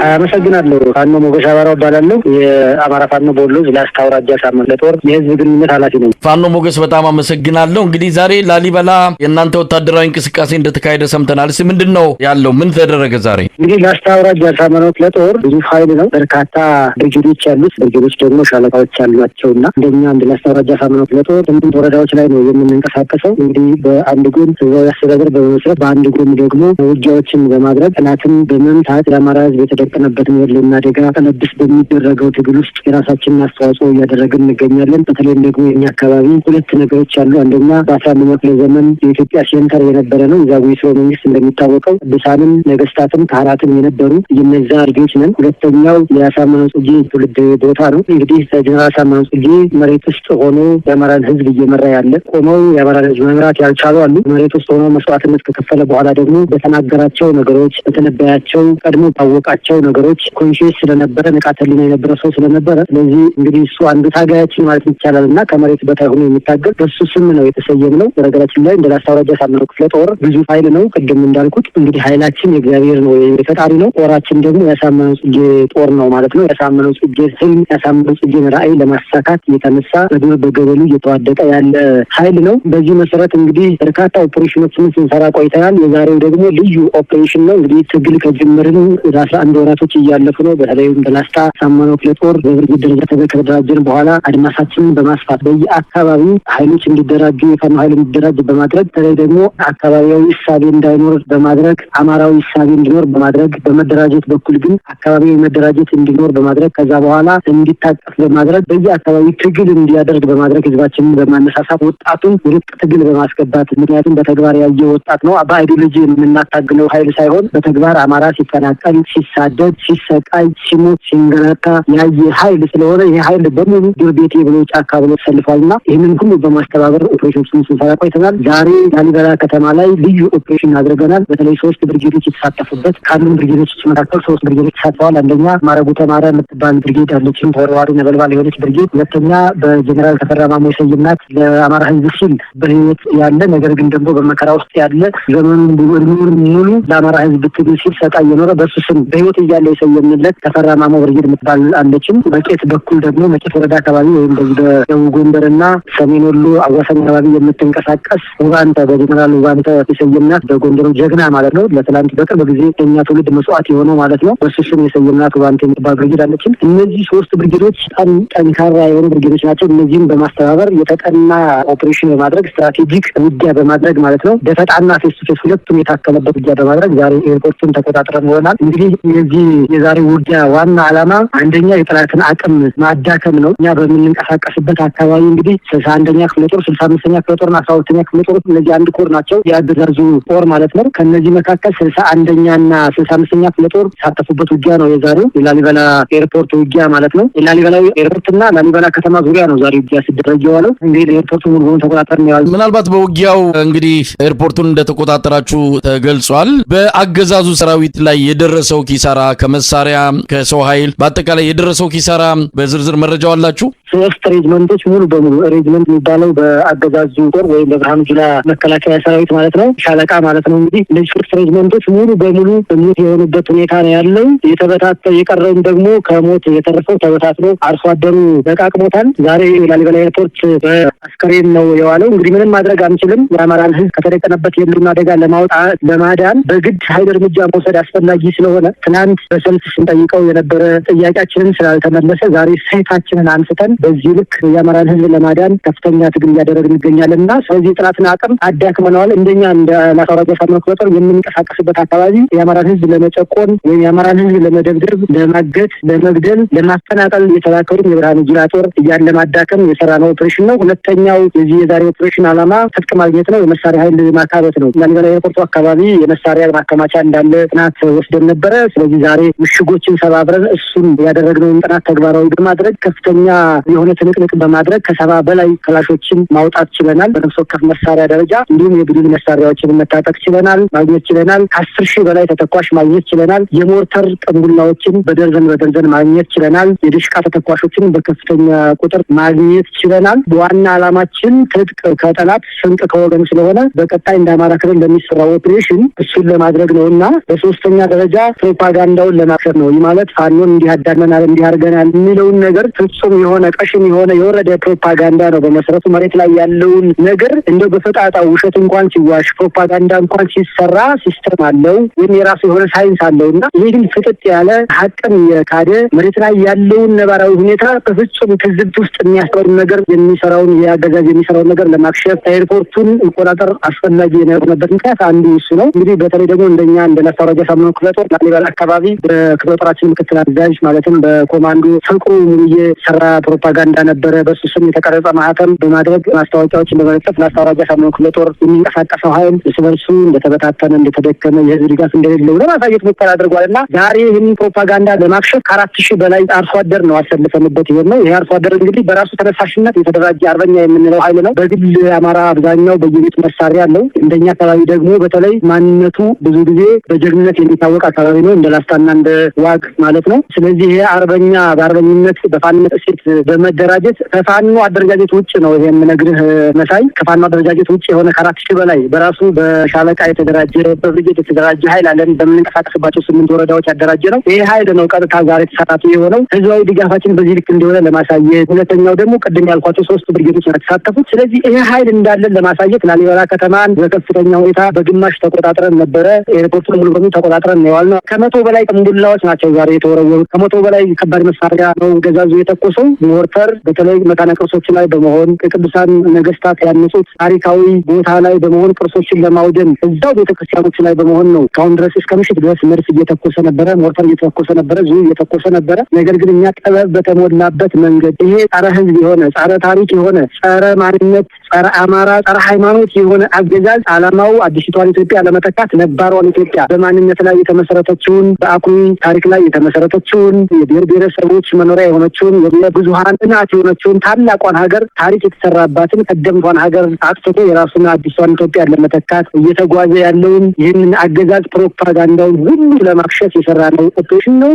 አመሰግናለሁ። ፋኖ ሞገስ አበራው እባላለሁ። የአማራ ፋኖ በወሎ ላስታ አውራጃ ሳምንት ለጦር የህዝብ ግንኙነት ኃላፊ ነኝ። ፋኖ ሞገስ በጣም አመሰግናለሁ። እንግዲህ ዛሬ ላሊበላ የእናንተ ወታደራዊ እንቅስቃሴ እንደተካሄደ ሰምተናል። እስኪ ምንድነው ያለው? ምን ተደረገ ዛሬ? እንግዲህ ላስታ አውራጃ ሳምንት ለጦር ብዙ ኃይል ነው። በርካታ ብርጌዶች ያሉት፣ ብርጌዶች ደግሞ ሻለቃዎች ያሏቸውና እንደኛ እንደ ላስታ አውራጃ ሳምንት ለጦር 8 ወረዳዎች ላይ ነው የምንንቀሳቀሰው። እንግዲህ በአንድ ጎን ህዝባዊ አስተዳደር በመመስረት በአንድ ጎን ደግሞ ውጊያዎችን በማድረግ ጥናትን በመምታት ለአማራ ህዝብ የተደቀነበትን የህልውና አደጋ ቀለብስ በሚደረገው ትግል ውስጥ የራሳችንን አስተዋጽኦ እያደረግን እንገኛለን። በተለይም ደግሞ የኛ አካባቢ ሁለት ነገሮች አሉ። አንደኛ በ11ኛው ክፍለ ዘመን የኢትዮጵያ ሴንተር የነበረ ነው። የዛጉዌ ስርወ መንግስት እንደሚታወቀው ቅዱሳንም ነገስታትም ካህናትም የነበሩ የነዛ ልጆች ነን። ሁለተኛው የአሳምነው ጽጌ ትውልድ ቦታ ነው። እንግዲህ ጀነራል አሳምነው ጽጌ መሬት ውስጥ ሆኖ የአማራን ህዝብ እየመራ ያለ፣ ቆመው የአማራን ህዝብ መምራት ያልቻሉ አሉ። መሬት ውስጥ ሆኖ መስዋዕትነት ከከፈለ በኋላ ደግሞ በተናገራቸው ነገሮች በተነበያቸው ቀድሞ ታወቃቸው ነገሮች ኮንሺየስ ስለነበረ ንቃተ ህሊና የነበረ ሰው ስለነበረ፣ ስለዚህ እንግዲህ እሱ አንዱ ታጋያችን ማለት ይቻላል እና ከመሬት በታይ ሆኖ የሚታገል በሱ ስም ነው የተሰየመው። በነገራችን ላይ እንደ ላስታ አውራጃ አሳምነው ክፍለ ጦር ብዙ ኃይል ነው። ቅድም እንዳልኩት እንግዲህ ኃይላችን የእግዚአብሔር ነው የፈጣሪ ነው። ጦራችን ደግሞ የአሳምነው ጽጌ ጦር ነው ማለት ነው። የአሳምነው ጽጌ ህልም የአሳምነው ጽጌን ራዕይ ለማሳካት እየተነሳ በዱር በገደሉ እየተዋደቀ ያለ ኃይል ነው። በዚህ መሰረት እንግዲህ በርካታ ኦፕሬሽኖችን ስንሰራ ቆይተናል። የዛሬው ደግሞ ልዩ ኦፕሬሽን ነው። እንግዲህ ትግል ከጀመርን ወደ 11 ወራቶች እያለፉ ነው። በተለይም በላስታ አሳምነው ክፍለ ጦር በብርጌድ ደረጃ ከተደራጀን በኋላ አድማሳችንን በማስፋት በየአካባቢው ኃይሎች እንዲደራጁ የፋኖ ኃይል እንዲደራጅ በማድረግ በተለይ ደግሞ አካባቢያዊ እሳቤ እንዳይኖር በማድረግ አማራዊ እሳቤ እንዲኖር በማድረግ በመደራጀት በኩል ግን አካባቢያዊ መደራጀት እንዲኖር በማድረግ ከዛ በኋላ እንዲታቀፍ በማድረግ በየአካባቢው ትግል እንዲያደርግ በማድረግ ህዝባችንን በማነሳሳት ወጣቱን ወደ ትግል በማስገባት ምክንያቱም በተግባር ያየ ወጣት ነው። በአይዲዮሎጂ የምናታግለው ኃይል ሳይሆን በተግባር አማራ ሲፈናቀል፣ ሲሳደድ፣ ሲሰቃይ፣ ሲሞት፣ ሲንገላታ ያየ ኃይል ስለሆነ ይህ ኃይል በሙሉ ዱር ቤቴ ብሎ ጫካ ብሎ ተሰልፏልና ይህንን ሁሉ በማስተባበር ኦፕሬሽኖችን ስንሰራ ቆይተናል። ዛሬ ላሊበላ ከተማ ላይ ልዩ ኦፕሬሽን አድርገናል። በተለይ 3 ብርጌዶች የተሳተፉበት ካሉን ብርጌዶች መካከል 3 ብርጌዶች ተሳትፈዋል። አንደኛ ማረጉ ተማረ የምትባል ብርጌድ አለችን፣ ተወርዋሪ ነበልባል የሆነች ብርጌድ። ሁለተኛ በጀነራል ተፈራ ማሞ የሰየምናት ለአማራ ህዝብ ሲል በህይወት ያለ ነገር ግን ደግሞ በመከራ ውስጥ ያለ ዘመኑን ሙሉ ለአማራ ህዝብ ትግል ሲል ሰቃይ የኖረ በሱ ስም በህይወት እያለ የሰየምንለት ተፈራ ማሞ ብርጌድ የምትባል አለችን። መቄት በኩል ደግሞ መቄት ወረዳ አካባቢ ወይም በዚህ በደቡብ ጎንደርና ሰሜን ወሎ አዋሳኝ አካባቢ የምትንቀሳቀስ ውባንተ በጀነራል ውባንተ የሰየምናት በጎንደሩ ጀግና ማለት ነው። ለትላንት በቅርብ ጊዜ የኛ ትውልድ መስዋዕት የሆነው ማለት ነው። በሱ ስም የሰየምናት ውባንተ የምትባል ብርጌድ አለችን። እነዚህ 3 ብርጌዶች በጣም ጠንካራ የሆኑ ብርጌዶች ናቸው። እነዚህም በማስተባበር የተጠና ኦፕሬሽን በማድረግ ስትራቴጂክ ውጊያ በማድረግ ማለት ነው ደፈጣና ፌስ ቱ ፌስ ሁለቱም የታከለበት ውጊያ በማድረግ ዛሬ ኤርፖርቱን ተቆጣጥረን ሆናል። እንግዲህ የዚህ የዛሬ ውጊያ ዋና ዓላማ አንደኛ የጠላትን አቅም ማዳከም ነው። እኛ በምንንቀሳቀስበት አካባቢ እንግዲህ 61ኛ ክፍለ ጦር፣ 65ኛ ክፍለ ጦርና 12ኛ ክፍለ ጦር እነዚህ አንድ ኮር ናቸው፣ የአገዛዙ ጦር ማለት ነው። ከነዚህ መካከል 61ኛና 65ኛ ክፍለ ጦር የተሳተፉበት ውጊያ ነው የዛሬው የላሊበላ ኤርፖርት ውጊያ ማለት ነው። የላሊበላ ኤርፖርትና ላሊበላ ከተማ ዙሪያ ነው ዛሬ ውጊያ ሲደረግ የዋለው። እንግዲህ ኤርፖርቱ ሙሉ በሙሉ ተቆጣጠርን ያለው። ምናልባት በውጊያው እንግዲህ ኤርፖርቱን እንደተቆጣጠራችሁ ተገልጿል። በአገዛዙ ሰራዊት ላይ የደረሰው ኪሳራ ከመሳሪያ ከሰው ኃይል በአጠቃላይ የደረሰው ኪሳራ በዝርዝር መረጃው አላችሁ? 3 ሬጅመንቶች ሙሉ በሙሉ ሬጅመንት የሚባለው በአገዛዙ ጦር ወይም በብርሃኑ ጁላ መከላከያ ሰራዊት ማለት ነው ሻለቃ ማለት ነው። እንግዲህ እነዚህ 3 ሬጅመንቶች ሙሉ በሙሉ ሞት የሆኑበት ሁኔታ ነው ያለው። የቀረውም ደግሞ ከሞት የተረፈው ተበታትኖ አርሶ አደሩ በቃቅሞታል። ዛሬ ላሊበላ ኤርፖርት በአስከሬን ነው የዋለው። እንግዲህ ምንም ማድረግ አንችልም። የአማራን ህዝብ ከተደቀነበት የህልውና አደጋ ለማዳን በግድ ኃይል እርምጃ መውሰድ አስፈላጊ ስለሆነ ትናንት በሰልፍ ስንጠይቀው የነበረ ጥያቄያችንን ስላልተመለሰ ዛሬ ሰይፋችንን አንስተን በዚህ ልክ የአማራን ህዝብ ለማዳን ከፍተኛ ትግል እያደረግን እንገኛለን እና ስለዚህ የጠላትን አቅም አዳክመነዋል። እንደኛ እንደ ላስታ አውራጃ አሳምነው ክፍለ ጦር የምንንቀሳቀስበት አካባቢ የአማራን ህዝብ ለመጨቆን ወይም የአማራን ህዝብ ለመደብደብ፣ ለማገት፣ ለመግደል፣ ለማፈናቀል የተላከውን የብርሃኑ ጁላ ጦር እያን ለማዳከም የሰራነው ኦፕሬሽን ነው። ሁለተኛው የዚህ የዛሬ ኦፕሬሽን ዓላማ ትጥቅ ማግኘት ነው፣ የመሳሪያ ኃይል ማካበት ነው። ላሊበላ ኤርፖርቱ አካባቢ የመሳሪያ ማከማቻ እንዳለ ጥናት ወስደን ነበረ። ስለዚህ ዛሬ ምሽጎችን ሰባብረን እሱን ያደረግነውን ጥናት ተግባራዊ በማድረግ ከፍተኛ የሆነ ትንቅንቅ በማድረግ ከ70 በላይ ክላሾችን ማውጣት ችለናል። በነፍስ ወከፍ መሳሪያ ደረጃ እንዲሁም የቡድን መሳሪያዎችን መታጠቅ ችለናል፣ ማግኘት ችለናል። ከ10 ሺህ በላይ ተተኳሽ ማግኘት ችለናል። የሞርተር ቅንቡላዎችን በደርዘን ማግኘት ችለናል። የድሽቃ ተተኳሾችን በከፍተኛ ቁጥር ማግኘት ችለናል። በዋና ዓላማችን ትጥቅ ከጠላት ስንቅ ከወገን ስለሆነ በቀጣይ እንደ አማራ ክልል ለሚሰራው ኦፕሬሽን እሱን ለማድረግ ነው እና በሶስተኛ ደረጃ ፕሮፓጋንዳውን ለማክሸፍ ነው። ይህ ማለት ፋኖን እንዲያዳመናል እንዲያርገናል የሚለውን ነገር ፍጹም የሆነ ቀሽም የሆነ የወረደ ፕሮፓጋንዳ ነው። በመሰረቱ መሬት ላይ ያለውን ነገር እንደው በፈጣጣው ውሸት እንኳን ሲዋሽ ፕሮፓጋንዳ እንኳን ሲሰራ ሲስተም አለው ወይም የራሱ የሆነ ሳይንስ አለው እና ይህ ግን ፍጥጥ ያለ ሀቅን የካደ መሬት ላይ ያለውን ነባራዊ ሁኔታ በፍጹም ትዝብት ውስጥ የሚያስቀሩ ነገር የሚሰራውን የአገዛዝ የሚሰራውን ነገር ለማክሸፍ ኤርፖርቱን መቆጣጠር አስፈላጊ የሆነበት ምክንያት አንዱ እሱ ነው። እንግዲህ በተለይ ደግሞ እንደኛ እንደ ላስታ አውራጃ ሳምነው ክፍለ ጦር ላሊበላ አካባቢ በክፍለ ጦራችን ምክትል አዛዥ ማለትም በኮማንዶ ፍቅሩ ሙሉዬ ሰራ ፕሮፓጋንዳ ነበረ። በሱ ስም የተቀረጸ ማህተም በማድረግ ማስታወቂያዎችን በመለጠፍ ላስታ አውራጃ ሳምነው ክፍለ ጦር የሚንቀሳቀሰው ኃይል እርስ በርሱ እንደተበታተነ እንደተደከመ የህዝብ ድጋፍ እንደሌለው ለማሳየት ሙከራ አድርጓል እና ዛሬ ይህን ፕሮፓጋንዳ ለማክሸፍ ከ4000 በላይ አርሶ አደር ነው አሰልፈንበት ይሆን ነው። ይህ አርሶ አደር እንግዲህ በራሱ ተነሳሽነት የተደራጀ አርበኛ የምንለው ኃይል ነው። በግል አማራ አብዛኛው በየቤቱ መሳሪያ አለው። እንደኛ አካባቢ ደግሞ በተለይ ማንነቱ ብዙ ጊዜ በጀግንነት የሚታወቅ አካባቢ ነው፣ እንደ ላስታና እንደ ዋግ ማለት ነው። ስለዚህ ይሄ አርበኛ በአርበኝነት በፋኖነት እሴት በመደራጀት ከፋኖ አደረጃጀት ውጭ ነው። ይሄ የምነግርህ መሳይ ከፋኖ አደረጃጀት ውጭ የሆነ ከ4000 በላይ በራሱ በሻለቃ የተደራጀ በብርጌድ የተደራጀ ኃይል አለን። በምንንቀሳቀስባቸው 8 ወረዳዎች ያደራጀ ነው። ይሄ ኃይል ነው ቀጥታ ዛሬ ተሳታፊ የሆነው። ህዝባዊ ድጋፋችን በዚህ ልክ እንደሆነ ለማሳየት፣ ሁለተኛው ደግሞ ቅድም ያልኳቸው 3 ብርጌዶች ነው የተሳተፉት። ስለዚህ ይሄ ኃይል እንዳለን ለማሳየት ላሊበላ ከተማን በከፍተኛ ሁኔታ በግማሽ ተቆጣጥረን ነበረ። ኤርፖርቱን ሙሉ በሙሉ ተቆጣጥረን ነው ያልነው። ከ100 በላይ ቅንቡላዎች ናቸው ዛሬ የተወረወሩ። ከ100 በላይ ከባድ መሳሪያ ነው ገዛዙ የተኮሰው። ሞርተር በተለይ መካነ ቅርሶች ላይ በመሆን ከቅዱሳን ነገስታት ያነጹት ታሪካዊ ቦታ ላይ በመሆን ቅርሶችን ለማውደም እዛው ቤተክርስቲያኖች ላይ በመሆን ነው እስካሁን ድረስ እስከ ምሽት ድረስ መርስ እየተኮሰ ነበረ፣ ሞርተር እየተኮሰ ነበረ፣ ዙ እየተኮሰ ነበረ። ነገር ግን እኛ ጥበብ በተሞላበት መንገድ ይሄ ጸረ ህዝብ የሆነ ጸረ ታሪክ የሆነ ጸረ ማንነት ጸረ አማራ ጸረ ሃይማኖት የሆነ አገዛዝ ዓላማው አዲሲቷን ኢትዮጵያ ለመተካት ነባሯን ኢትዮጵያ በማንነት ላይ የተመሰረተችውን በአኩሪ ታሪክ ላይ የተመሰረተችውን የብሔር ብሔረሰቦች መኖሪያ የሆነችውን የብዙሃን እናት የሆነችውን ታላቋን ሀገር ታሪክ የተሰራባትን ቀደምቷን ሀገር አጥፍቶ የራሱን አዲሷን ኢትዮጵያ ለመተካት እየተጓዘ ያለውን ይህንን አገዛዝ ፕሮፓጋንዳውን ሁሉ ለማክሸፍ የሰራ ነው ኦፕሬሽን ነው።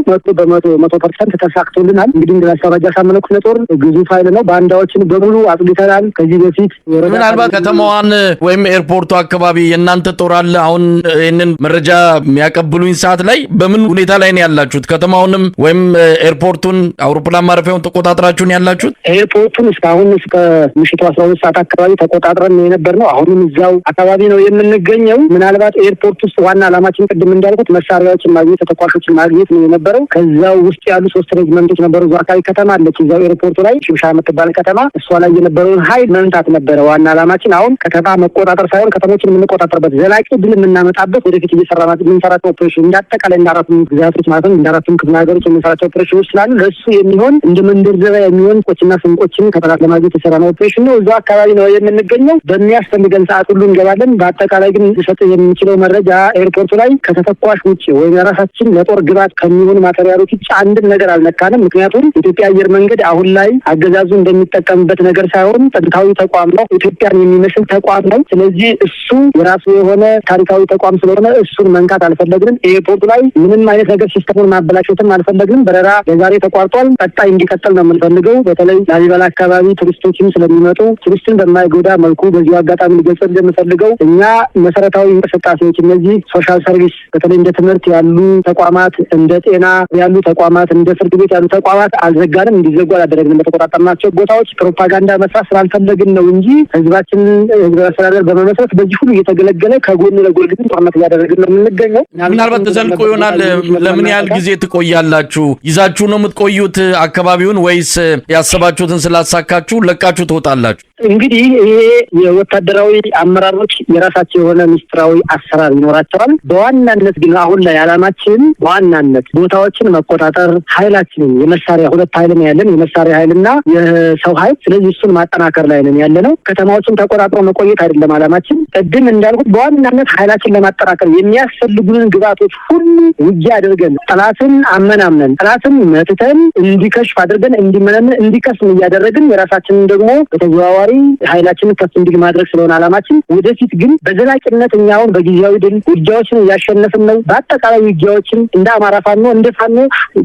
100% ተሳክቶልናል። እንግዲህ እንደ ላስታ አውራጃ ሳምነው ክፍለ ጦር ግዙፍ ኃይል ነው። ባንዳዎችን በሙሉ አጥልተናል። ከዚህ በፊት ምናልባት ከተማዋን ወይም ኤርፖርቱ አካባቢ የእናንተ ጦር አለ። አሁን ይህንን መረጃ የሚያቀብሉኝ ሰዓት ላይ በምን ሁኔታ ላይ ነው ያላችሁት? ከተማውንም ወይም ኤርፖርቱን አውሮፕላን ማረፊያውን ተቆጣጥራችሁን ያላችሁት? ኤርፖርቱን እስካሁን እስከ ምሽቱ 12 ሰዓት አካባቢ ተቆጣጥረን ነው የነበርነው። አሁንም እዛው አካባቢ ነው የምንገኘው። ምናልባት ኤርፖርት ውስጥ ዋና ዓላማችን ቅድም እንዳልኩት መሳሪያዎችን ማግኘት ተተኳሾችን ማግኘት ነው የነበረው። ከዛው ውስጥ ያሉ 3 ሬጅመንቶች ነበሩ። እዛው አካባቢ ከተማ አለች እዛው ኤርፖርቱ ላይ ሽምሻ የምትባል ከተማ፣ እሷ ላይ የነበረውን ኃይል መምታት ነበረ ዋና ዓላማችን። አሁን ከተማ መቆጣጠር ሳይሆን ከተሞችን የምንቆጣጠርበት ዘላቂ ድል የምናመጣበት ወደፊት እየሰራናት የምንሰራቸው ኦፕሬሽን እንዳጠቃላይ እንዳራቱም ግዛቶች ማለት ነው እንዳራቱም ክፍለ ሀገሮች የምንሰራቸው ኦፕሬሽኖች ስላሉ ለእሱ የሚሆን እንደ መንደርደሪያ የሚሆን ቆችና ስንቆችን ከጠላት ለማግኘት የሰራነው ኦፕሬሽን ነው። እዛው አካባቢ ነው የምንገኘው። በሚያስፈልገን ሰዓት ሁሉ እንገባለን። በአጠቃላይ ግን ሊሰጥ የሚችለው መረጃ ኤርፖርቱ ላይ ከተተኳሽ ውጭ ወይም የራሳችን ለጦር ግባት ከሚሆኑ ማቴሪያሎች ውጭ አንድም ነገር አልነካንም። ምክንያቱም ኢትዮጵያ አየር መንገድ አሁን ላይ አገዛዙ እንደሚጠቀምበት ነገር ሳይሆን ጥንታዊ ተቋም ነው። ኢትዮጵያን የሚመስል ተቋም ነው። ስለዚህ እሱ የራሱ የሆነ ታሪካዊ ተቋም ስለሆነ እሱን መንካት አልፈለግንም። ኤርፖርቱ ላይ ምንም አይነት ነገር ሲስተሙን ማበላሸትም አልፈለግንም። በረራ ለዛሬ ተቋርጧል። ቀጣይ እንዲቀጥል ነው የምንፈልገው። በተለይ ላሊበላ አካባቢ ቱሪስቶችም ስለሚመጡ ቱሪስትን በማይጎዳ መልኩ በዚሁ አጋጣሚ ሊገልጽ እንደምፈልገው እኛ መሰረታዊ እንቅስቃሴዎች እነዚህ ሶሻል ሰርቪስ በተለይ እንደ ትምህርት ያሉ ተቋማት፣ እንደ ጤና ያሉ ተቋማት፣ እንደ ፍርድ ቤት ያሉ ተቋማት አልዘጋንም፣ እንዲዘጉ አላደረግንም። በተቆጣጠርናቸው ቦታዎች ፕሮፓጋንዳ መስራት ስላልፈለግን ነው እንጂ ህዝባችን ህዝብ አስተዳደር በመመስረት በዚህ ሁሉ እየተገለገለ ከጎን ለጎን ግን ጦርነት እያደረግን ነው የምንገኘው። ምናልባት ተዘልቆ ይሆናል። ለምን ያህል ጊዜ ትቆያላችሁ? ይዛችሁ ነው የምትቆዩት አካባቢውን ወይስ ያሰባችሁትን ስላሳካችሁ ለቃችሁ ትወጣላችሁ? እንግዲህ ይሄ የወታደራዊ አመራሮች የራሳቸው የሆነ ሚስጥራዊ አሰራር ይኖራቸዋል። በዋናነት ግን አሁን ላይ ዓላማችን በዋናነት ቦታዎችን መቆጣጠር፣ ኃይላችንን የመሳሪያ ሁለት ኃይል ነው ያለን፣ የመሳሪያ ኃይልና የሰው ኃይል። ስለዚህ እሱን ማጠናከር ላይ ነን ያለነው። ከተማዎችን ተቆጣጥሮ መቆየት አይደለም ዓላማችን። ቅድም እንዳልኩት በዋናነት ኃይላችን ለማጠናከር የሚያስፈልጉንን ግብዓቶች ሁሉ ውጊያ አድርገን ጠላትን አመናምነን ጠላትን መትተን እንዲከሽፍ አድርገን እንዲመነምን እንዲከስም እያደረግን የራሳችንን ደግሞ በተዘዋዋሪ ኃይላችንን ከፍ እንዲል ማድረግ ስለሆነ ዓላማችን። ወደፊት ግን በዘላቂነት እኛ አሁን በጊዜያዊ ድል ውጊያዎችን እያሸነፍን ነው። በአጠቃላይ ውጊያዎችን እንደ አማራ ፋኖ እንደ ፋኖ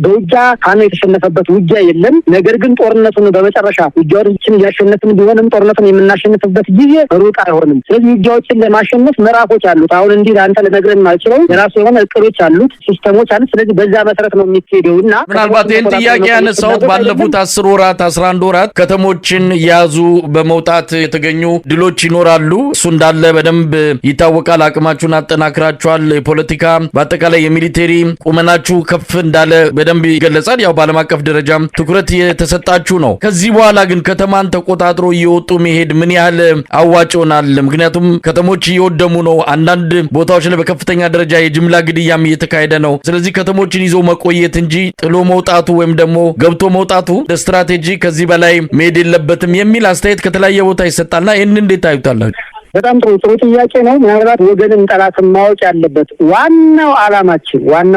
በውጊያ ፋኖ የተሸነፈበት ውጊያ የለም። ነገር ግን ጦርነቱን በመጨረሻ ውጊያዎችን እያሸነፍን ቢሆንም ጦርነቱን የምናሸንፍበት ጊዜ ሩቅ አይሆንም። ስለዚህ ውጊያዎችን ለማሸነፍ ምዕራፎች አሉት። አሁን እንዲህ ለአንተ ልነግርህ የማልችለው የራሱ የሆነ እቅዶች አሉት፣ ሲስተሞች አሉት። ስለዚህ በዛ መሰረት ነው የሚሄደው እና ምናልባት ይህን ጥያቄ ያነሳሁት ባለፉት 10 ወራት 11 ወራት ከተሞችን ያዙ በመውጣት የተገኙ ድሎች ይኖራሉ። እሱ እንዳለ በደንብ ይታወቃል። አቅማችሁን አጠናክራችኋል። የፖለቲካ በአጠቃላይ የሚሊቴሪ ቁመናችሁ ከፍ እንዳለ በደንብ ይገለጻል። ያው በዓለም አቀፍ ደረጃም ትኩረት የተሰጣችሁ ነው። ከዚህ በኋላ ግን ከተማን ተቆጣጥሮ እየወጡ መሄድ ምን ያህል አዋጭ ይሆናል? ምክንያቱም ከተሞች እየወደሙ ነው። አንዳንድ ቦታዎች ላይ በከፍተኛ ደረጃ የጅምላ ግድያም እየተካሄደ ነው። ስለዚህ ከተሞችን ይዞ መቆየት እንጂ ጥሎ መውጣቱ ወይም ደግሞ ገብቶ መውጣቱ ስትራቴጂ ከዚህ በላይ መሄድ የለበትም የሚል አስተያየት ከተለያየ ቦታ ይሰጣልና ይህን እንዴት ታዩታላችሁ? በጣም ጥሩ ጥያቄ ነው። ምናልባት ወገንን ጠላትን ማወቅ ያለበት ዋናው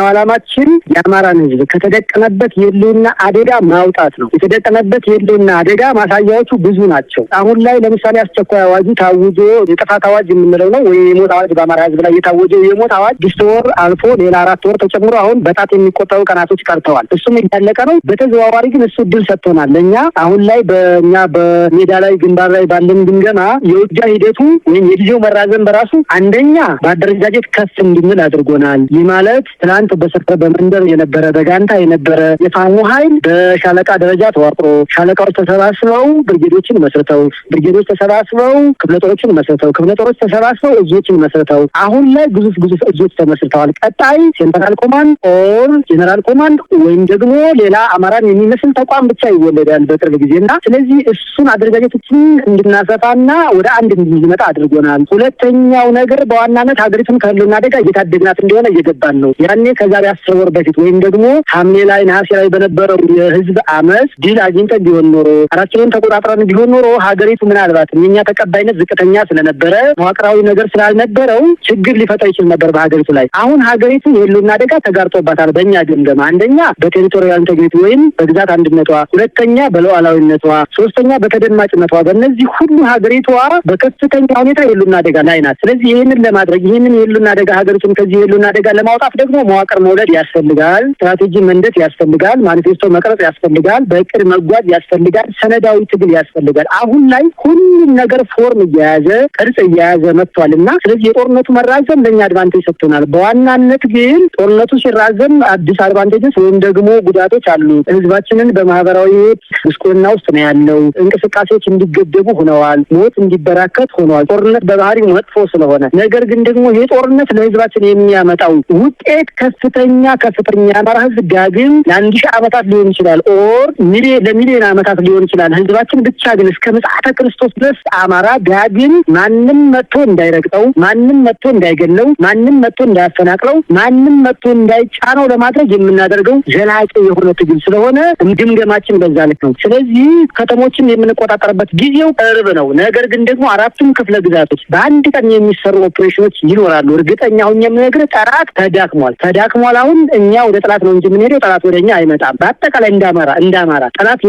ዓላማችን የአማራን ሕዝብ ከተደቀነበት የህልውና አደጋ ማውጣት ነው። የተደቀነበት የህልውና አደጋ ማሳያዎቹ ብዙ ናቸው። አሁን ላይ ለምሳሌ አስቸኳይ አዋጁ ታውጆ የጥፋት አዋጅ የምንለው ነው ወይ የሞት አዋጅ በአማራ ሕዝብ ላይ የታወጀው የሞት አዋጅ 6 ወር አልፎ ሌላ 4 ወር ተጨምሮ አሁን በጣት የሚቆጠሩ ቀናቶች ቀርተዋል። እሱም ያለቀ ነው። በተዘዋዋሪ ግን እሱ እድል ሰጥቶናል ለእኛ። አሁን ላይ በእኛ በሜዳ ላይ ግንባር ላይ ባለን ግምገማ የውጊያ ሂደቱ ወይም የጊዜው መራዘም በራሱ አንደኛ በአደረጃጀት ከፍ እንድንል አድርጎናል። ይህ ማለት ትናንት በሰፈር በመንደር የነበረ በጋንታ የነበረ የፋኖ ኃይል በሻለቃ ደረጃ ተዋቅሮ ሻለቃዎች ተሰባስበው ብርጌዶችን መስርተው ብርጌዶች ተሰባስበው ክፍለ ጦሮችን መስርተው ክፍለ ጦሮች ተሰባስበው እዞችን መስርተው አሁን ላይ ግዙፍ እዞች ተመስርተዋል። ቀጣይ ሴንትራል ኮማንድ ኦር ጄኔራል ኮማንድ ወይም ደግሞ ሌላ አማራን የሚመስል ተቋም ብቻ ይወለዳል በቅርብ ጊዜና ስለዚህ እሱን አደረጃጀቶችን እንድናሰፋና ወደ አንድ እንድንመጣ አድርጎናል። ሁለተኛው ነገር በዋናነት ሀገሪቱን ከህልውና አደጋ እየታደግናት እንደሆነ እየገባን ነው። ያኔ ከዛሬ 10 ወር በፊት ወይም ደግሞ ሐምሌ ላይ ነሐሴ ላይ በነበረው የህዝብ አመፅ ድል አግኝተን ቢሆን ኖሮ 4 ኪሎን ተቆጣጥረን ቢሆን ኖሮ ሀገሪቱ ምናልባት የኛ ተቀባይነት ዝቅተኛ ስለነበረ መዋቅራዊ ነገር ስላልነበረው ችግር ሊፈጠር ይችል ነበር በሀገሪቱ ላይ። አሁን ሀገሪቱ የህልውና አደጋ ተጋርጦባታል በእኛ ግምገማ። አንደኛ በቴሪቶሪያል ኢንቴግሪቲ ወይም በግዛት አንድነቷ፣ ሁለተኛ በሉዓላዊነቷ፣ ሶስተኛ በተደማጭነቷ። በእነዚህ ሁሉ ሀገሪቷ በከፍተኛ ሁኔታ የህልውና አደጋ ላይ ናት። ስለዚህ ይህንን ለማድረግ ይህንን የህልውና አደጋ ሀገሪቱን ከዚህ የህልውና አደጋ ለማውጣት ደግሞ መዋቅር መውለድ ያስፈልጋል። ስትራቴጂ መንደት ያስፈልጋል። ማኒፌስቶ መቅረጽ ያስፈልጋል። በእቅድ መጓዝ ያስፈልጋል። ሰነዳዊ ትግል ያስፈልጋል። አሁን ላይ ሁሉም ነገር ፎርም እየያዘ ቅርጽ እየያዘ መጥቷልና ስለዚህ የጦርነቱ መራዘም ለእኛ አድቫንቴጅ ሰጥቶናል። በዋናነት ግን ጦርነቱ ሲራዘም አዲስ አድቫንቴጅስ ወይም ደግሞ ጉዳቶች አሉ። ህዝባችንን በማህበራዊ ህይወት ጉስቁልና ውስጥ ነው ያለው። እንቅስቃሴዎች እንዲገደቡ ሆነዋል። ሞት እንዲበራከት ሆነዋል። ጦርነት በባህሪው መጥፎ ስለሆነ ነገር ግን ደግሞ ይሄ ጦርነት ለህዝባችን የሚያመጣው ውጤት ከፍተኛ የአማራ ህዝብ ዳግም ለ1000 ዓመታት ሊሆን ይችላል ኦር ለሚሊዮን ዓመታት ሊሆን ይችላል። ህዝባችን ብቻ ግን እስከ ምጽአተ ክርስቶስ ድረስ አማራ ዳግም ማንም መጥቶ እንዳይረግጠው፣ ማንም መጥቶ እንዳይገለው፣ ማንም መጥቶ እንዳያፈናቅለው፣ ማንም መጥቶ እንዳይጫነው ለማድረግ የምናደርገው ዘላቂ የሆነ ትግል ስለሆነ ግምገማችን በዛ ልክ ነው። ስለዚህ ከተሞችን የምንቆጣጠርበት ጊዜው ቅርብ ነው። ነገር ግን ደግሞ አራቱም ክፍለ ግዛቶች በአንድ ቀን የሚሰሩ ኦፕሬሽኖች ይኖራሉ። እርግጠኛ ሁኝ የምነግርህ ጠላት ተዳክሟል። አሁን እኛ ወደ ጠላት ነው እንጂ የምንሄደው ጠላት ወደኛ አይመጣም። በአጠቃላይ እንዳማራ ጠላት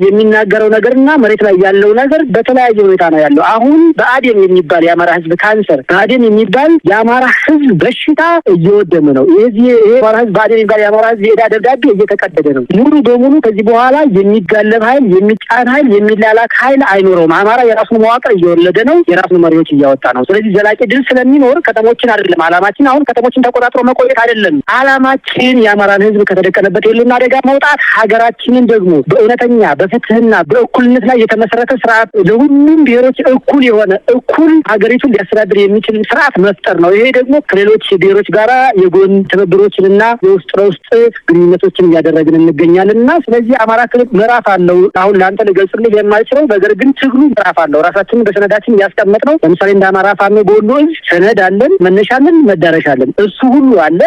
የሚናገረው ነገርና መሬት ላይ ያለው ነገር በተለያየ ሁኔታ ነው ያለው። አሁን በአዴን የሚባል የአማራ ህዝብ ካንሰር፣ በአዴን የሚባል የአማራ ህዝብ በሽታ እየወደመ ነው። ይሄ አማራ ህዝብ በአዴን የሚባል የአማራ ህዝብ የዕዳ ደብዳቤ እየተቀደደ ነው። ሙሉ በሙሉ ከዚህ በኋላ የሚጋለብ ኃይል፣ የሚጫን ኃይል፣ የሚላላክ ኃይል አይኖረውም። አማራ የራሱን መዋቅር እየወለደ ነው። የራሱን መሪዎች እያወጣ ነው። ስለዚህ ዘላቂ ድል ስለሚኖር ከተሞችን አይደለም አላማችን አሁን ከተሞችን ተቆጣጥሮ መቆየት አይደለም። አላማችን የአማራን ህዝብ ከተደቀነበት የህልውና አደጋ መውጣት፣ ሀገራችንን ደግሞ በእውነተኛ በፍትህና በእኩልነት ላይ የተመሰረተ ስርዓት ለሁሉም ብሔሮች እኩል የሆነ እኩል ሀገሪቱን ሊያስተዳድር የሚችል ስርዓት መፍጠር ነው። ይሄ ደግሞ ከሌሎች ብሔሮች ጋራ የጎን ትብብሮችንና የውስጥ ለውስጥ ግንኙነቶችን እያደረግን እንገኛለን እና ስለዚህ አማራ ክልል ምዕራፍ አለው። አሁን ለአንተ ልገልጽልህ የማልችለው ነገር ግን ትግሉ ምዕራፍ አለው። ራሳችንን በሰነዳችን እያስቀመጥ ነው። ለምሳሌ እንደ አማራ ፋኖ በወሎ እዝ ሰነድ አለን፣ መነሻለን፣ መዳረሻለን። እሱ ሁሉ አለ።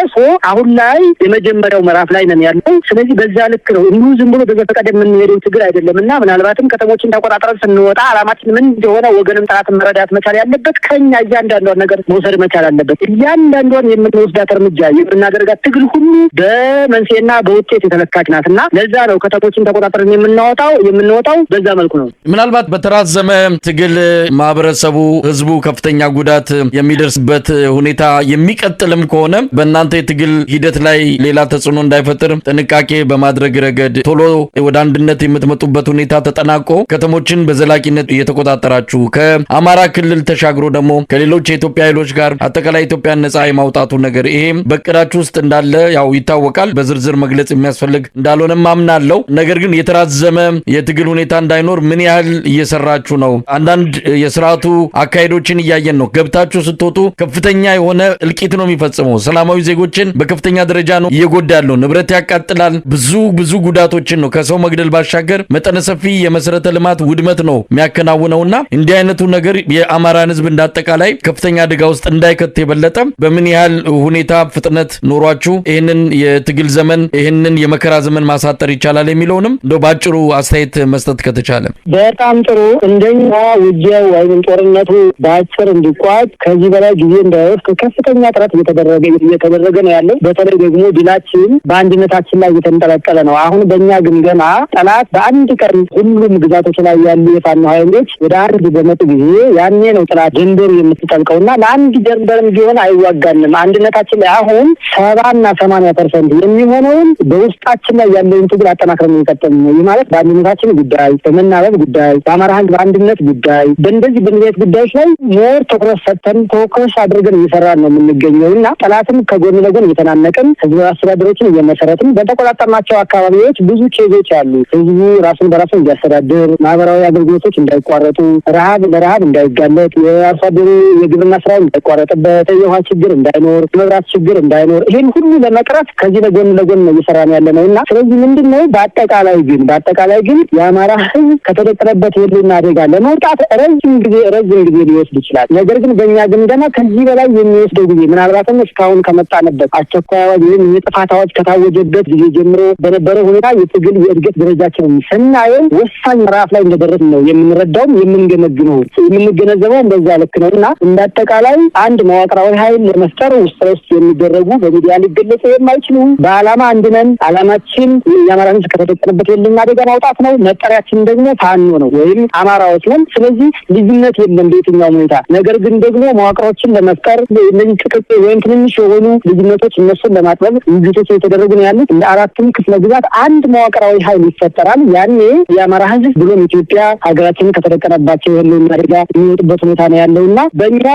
አሁን ላይ የመጀመሪያው ምዕራፍ ላይ ነን ያለው። ስለዚህ በዛ ልክ ነው። እንዲሁ ዝም ብሎ በዘፈቀደ የምንሄደው ትግል አይደለም እና ምናልባትም ከተሞችን ተቆጣጥረን ስንወጣ አላማችን ምን እንደሆነ ወገንም ጠላትን መረዳት መቻል ያለበት ከኛ እያንዳንዷን ነገር መውሰድ መቻል አለበት። እያንዳንዷን የምንወስዳት እርምጃ የምናደርጋት ትግል ሁሉ በመንስኤና በውጤት የተለካች ናት እና ለዛ ነው ከተሞችን ተቆጣጥረን የምንወጣው በዛ መልኩ ነው። ምናልባት በተራዘመ ትግል ማህበረሰቡ ህዝቡ ከፍተኛ ጉዳት የሚደርስበት ሁኔታ የሚቀጥልም ከሆነ በእናንተ የትግል ሂደት ላይ ሌላ ተጽዕኖ እንዳይፈጥር ጥንቃቄ በማድረግ ረገድ ቶሎ ወደ አንድነት የምትመጡበት ሁኔታ ተጠናቆ ከተሞችን በዘላቂነት እየተቆጣጠራችሁ ከአማራ ክልል ተሻግሮ ደግሞ ከሌሎች የኢትዮጵያ ኃይሎች ጋር አጠቃላይ ኢትዮጵያን ነጻ የማውጣቱ ነገር ይሄም በቅዳችሁ ውስጥ እንዳለ ያው ይታወቃል። በዝርዝር መግለጽ የሚያስፈልግ እንዳልሆነም አምናለሁ። ነገር ግን የተራዘመ የትግል ሁኔታ እንዳይኖር ምን ያህል እየሰራችሁ ነው? አንዳንድ የስርዓቱ አካሄዶችን እያየን ነው። ገብታችሁ ስትወጡ ከፍተኛ የሆነ እልቂት ነው የሚፈጽመው። ሰላማዊ ዜጎችን በከፍተኛ ደረጃ ነው እየጎዳ ያለው። ንብረት ያቃጥላል። ብዙ ጉዳቶችን ነው ከሰው መግደል ባሻገር መጠነ ሰፊ የመሰረተ ልማት ውድመት ነው የሚያከናውነውና እንዲህ አይነቱ ነገር የአማራን ህዝብ እንዳጠቃላይ ከፍተኛ አደጋ ውስጥ እንዳይከት የበለጠ በምን ያህል ሁኔታ ፍጥነት ኖሯችሁ ይህንን የትግል ዘመን ይህንን የመከራ ዘመን ማሳጠር ይቻላል የሚለውንም እንደው ባጭሩ አስተያየት መስጠት ከተቻለ። በጣም ጥሩ። እንደኛ ውጊያው ወይም ጦርነቱ በአጭር እንዲቋጭ ከዚህ በላይ ጊዜ እንዳይወስድ ከፍተኛ ጥረት እየተደረገ ነው ያለው። በተለይ ደግሞ ድላችን በአንድነታችን ላይ እየተንጠለጠለ ነው። አሁን በእኛ ግምገማ ጠላት በአንድ ቀን ሁሉም ግዛቶች ላይ ያሉ የፋኖ ኃይሎች ወደ አንድ በመጡ ጊዜ ያኔ ነው ጠላት ጀንበር የምትጠልቀውና ለአንድ ጀንበርም ቢሆን አይዋጋንም። አንድነታችን ላይ አሁን 70-80% የሚሆነውን በውስጣችን ላይ ያለውን ትግል አጠናክረን እንቀጥል ነው። ይህ ማለት በአንድነታችን ጉዳይ፣ በመናበብ ጉዳይ፣ በአማራ ህዝብ በአንድነት ጉዳይ፣ በእንደዚህ ጉዳዮች ላይ ሞር ትኩረት ሰጥተን ፎከስ አድርገን እየሰራን ነው የምንገኘው እና ጠላትም ከጎን ለጎን እየተናነቅን ህዝብ አስተዳደሮችን እየመሰረትን በተቆጣጠርናቸው አካባቢዎች ብዙ ኬዞች አሉ። ህዝቡ ራሱን በራሱ እንዲያስተዳድር፣ ማህበራዊ አገልግሎቶች እንዳይቋረጡ፣ ለረሃብ እንዳይጋለጥ፣ የአርሶ አደሩ የግብርና ስራው እንዳይቋረጥበት፣ የውሃ ችግር እንዳይኖር፣ መብራት ችግር እንዳይኖር ይህን ሁሉ ለመቅረፍ ከዚህ ለጎን ለጎን ነው እየሰራን ያለ ነው እና ስለዚህ ምንድነው በአጠቃላይ ግን የአማራ ህዝብ ከተደቀነበት የህልውና አደጋ ለመውጣት ረጅም ጊዜ ሊወስድ ይችላል። ነገር ግን በእኛ ግምገማ ከዚህ በላይ የሚወስደው ጊዜ ምናልባትም እስካሁን ከመጣንበት አስቸኳይ አዋጅ ወይም የጥፋት አዋጅ ከታወጀበት ጊዜ ጀምሮ በነበረው ሁኔታ የትግል የእድገት ደረጃችንን ስናየው ወሳኝ ምዕራፍ ላይ እንደደረስ ነው የምንረዳውም የምንገነዘበው በዛ ልክ ነው እና እንዳጠቃላይ አንድ መዋቅራዊ ኃይል ለመፍጠር ውስጥ የሚደረጉ በሚዲያ ሊገለጹ የማይችሉ በዓላማ አንድነን ዓላማችን የአማራ ህዝብ ከተደቀነበት የህልውና አደጋ ማውጣት ነው። መጠሪያችን ደግሞ ፋኖ ነው ወይም አማራዎች ነን። ስለዚህ ልዩነት የለም በየትኛው ሁኔታ። ነገር ግን ደግሞ መዋቅሮችን ለመፍጠር እነዚህ ጥቅጥቅ ወይም ትንንሽ የሆኑ ልዩነቶች እነሱን ለማጥበብ ውይይቶች የተደረጉ ነው ያሉት። እንደ አራቱም ክፍለ ግዛት አንድ መዋቅራዊ ኃይል ይፈጠራል። ያኔ የአማራ ህዝብ ብሎም ኢትዮጵያ ሀገራችንን ከተደቀነባቸው የህልውና አደጋ የሚወጡበት ሁኔታ ነው ያለውና በእኛ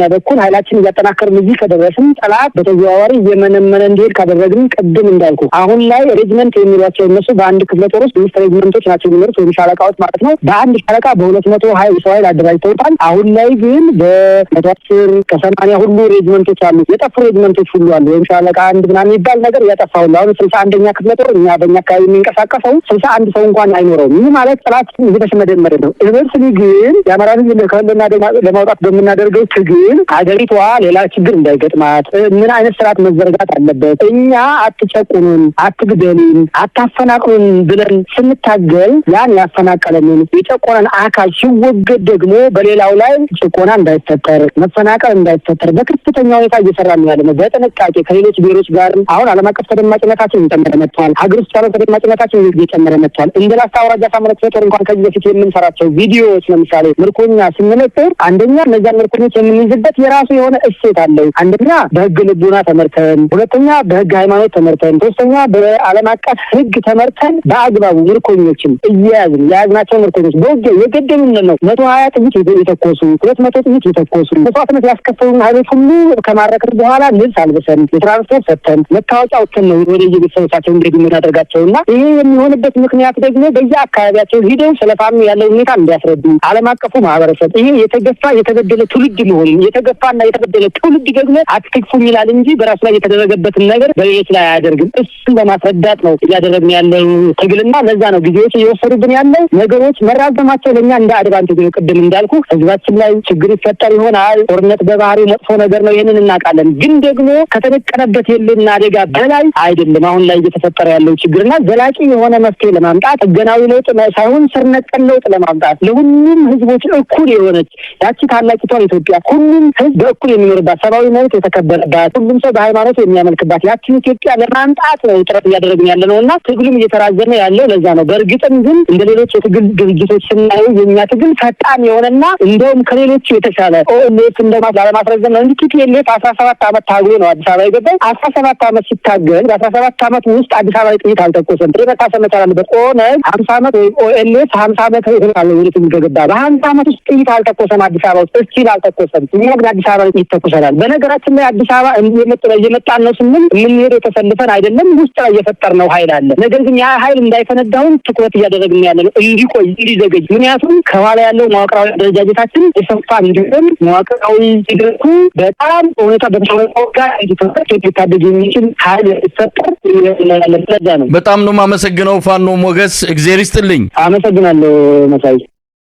በኩል ኃይላችን እያጠናከርን እዚህ ከደረስን ጠላት በተዘዋዋሪ እየመነመነ እንዲሄድ ካደረግን ቅድም እንዳልኩ አሁን ላይ ሬጅመንት የሚሏቸው እነሱ በአንድ ክፍለ ጦር ውስጥ 5 ሬጅመንቶች ናቸው የሚኖሩት ወይም ሻለቃዎች ማለት ነው። በአንድ ሻለቃ በ220 ሰው ኃይል አደራጅተውታል። አሁን ላይ ግን በ110 ከ80 ሁሉ ሬጅመንቶች አሉ። የጠፉ ሬጅመንቶች ሁሉ አሉ። ወይም ሻለቃ አንድ ምናምን የሚባል ነገር ያጠፋው አሁን 61ኛ ክፍለ ጦር እኛ በእኛ አካባቢ የሚንቀሳቀሰው 61 ሰው እንኳን አይኖረውም። ይህ ማለት ጠላት እየተሽመደመደ ነው። እርስ ግን የአማራ ህዝብ ከህልውና ለማውጣት በምናደርገው ትግል ሀገሪቷ ሌላ ችግር እንዳይገጥማት ምን አይነት ስርዓት መዘርጋት አለበት፣ እኛ አትጨቁኑን፣ አትግደሉን፣ አታፈናቅሉን ብለን ስንታገል ያን ያፈናቀለንን የጨቆነን አካል ሲወገድ ደግሞ በሌላው ላይ ጭቆና እንዳይፈጠር፣ መፈናቀል እንዳይፈጠር በከፍተኛ ሁኔታ እየሰራ ነው ያለነው። በጥንቃቄ ከሌሎች ብሔሮች ጋር አሁን ዓለም አቀፍ ተደማጭነታችን እየጨመረ መጥቷል። ሀገር ውስጥ ያለው ተደማጭነታችን እየጨመረ መጥቷል። እንደ ላስታ አውራጃ ሳምንት ጦር እንኳን ከዚህ በፊት የምንሰራቸው ቪዲዮዎች ለምሳሌ ምርኮኛ ስንመጥር አንደኛ እነዚያን ምርኮኞች የምንይዝበት የራሱ የሆነ እሴት አለው። አንደኛ በህግ ልቡና ተመርተን፣ ሁለተኛ በህግ ሃይማኖት ተመርተን፣ ሶስተኛ በዓለም አቀፍ ህግ ተመርተን በአግባቡ ምርኮኞችን እየያዝናቸው ምርኮኞች በውጊያ የገደሉን ነው 120 ጥይት የተኮሱ 200 ጥይት የተኮሱ መስዋዕትነት ያስከፈሉን ኃይሎች ሁሉ ከማረከት በኋላ ልብስ አልብሰን የትራንስፖርት ሰጥተን መታወቂያ አውጥተን ነው ወደ የቤተሰቦቻቸው እንዲሄዱ የምናደርጋቸውና ይሄ የሚሆንበት ምክንያት ደግሞ በየአካባቢያቸው ሂደው ስለፋኑ ያለው ሁኔታ እንዲያስረዱ ዓለም አቀፉ ማህበረሰብ ይሄ የተገፋ የተበደለ ትውልድ መሆኑን የተገፋና የተበደለ ትውልድ ደግሞ አትክፉ ይላል እንጂ በራሱ ላይ የተደረገበትን ነገር በሌሎች ላይ አያደርግም። እሱን በማስረዳት ነው እያደረግን ያለው ትግልና ለዛ ነው ጊዜዎች እየወሰዱብን ያለው ነገሮች መራዘማቸው ለእኛ እንደ አድቫንቴጅ ነው። ቅድም እንዳልኩ ህዝባችን ላይ ችግር ይፈጠር ይሆናል። ጦርነት በባህሪው መጥፎ ነገር ነው፣ ይህንን እናውቃለን። ግን ደግሞ ከተነቀነበት የልና አደጋ በላይ አይደለም አሁን ላይ እየተፈጠረ ያለው ችግርና ዘላቂ የሆነ መፍትሄ ለማምጣት ህገናዊ ለውጥ ሳይሆን ስር ነቀል ለውጥ ለማምጣት ለሁሉም ህዝቦች እኩል የሆነች ያቺ ታላቂቷን ኢትዮጵያ ሁሉም ህዝብ በእኩል የሚኖርባት ሰብአዊ መብት የተከበረባት ሁሉም ሰው በሃይማኖት የሚያመልክባት ያቺን ኢትዮጵያ ለማምጣት ነው ጥረት እያደረግን ያለ ነውና ትግሉም እየተራዘመ ያለው ለዛ ነው። በእርግጥም ግን እንደ ሌሎች የትግል ድርጅቶች ስናየው የኛ ትግል ፈጣን የሆነና እንደውም ከሌሎቹ የተሻለ ኦኤልኤፍ ለማስረዘም ነው እንጂ ቲፒኤልኤፍ 17 ዓመት ታግሎ ነው አዲስ አበባ የገባው። 17 ዓመት ሲታገል በ17 ዓመት ውስጥ አዲስ አበባ ጥይት አልተኮሰም። መታሰብ መቻል አለበት። ኦነግ 50 ዓመት ወይ ኦኤልኤፍ 50 ዓመት ይሆናል ወደ ትግል ከገባ በ50 ዓመት ውስጥ ጥይት አልተኮሰም። አዲስ አበባ ውስጥ እስቲል አልተኮሰም። እኛ ግን አዲስ አበባ ጥይት ተኮሰናል። በነገራችን ላይ አዲስ አበባ እየመጣን ነው ስንል የምንሄደው ተሰልፈን አይደለም፣ ውስጥ ላይ የፈጠርነው ኃይል አለ። ነገር ግን ያ ኃይል እንዳይፈነዳውን ትኩረት እያደረግን ያለ ነው እንዲቆይ እንዲዘገይ። ምክንያቱም ከኋላ ያለው መዋቅራዊ አደረጃጀታችን የሰፋ እንዲሆን መዋቅራዊ ሲደርኩ በጣም ሁኔታ በተሻለው ጋር እንዲፈጠር ሊታደግ የሚችል ኃይል ይፈጠር ለዛ ነው። በጣም ነው የማመሰግነው ፋኖ ሞገስ፣ እግዚአብሔር ይስጥልኝ። አመሰግናለሁ መሳይ።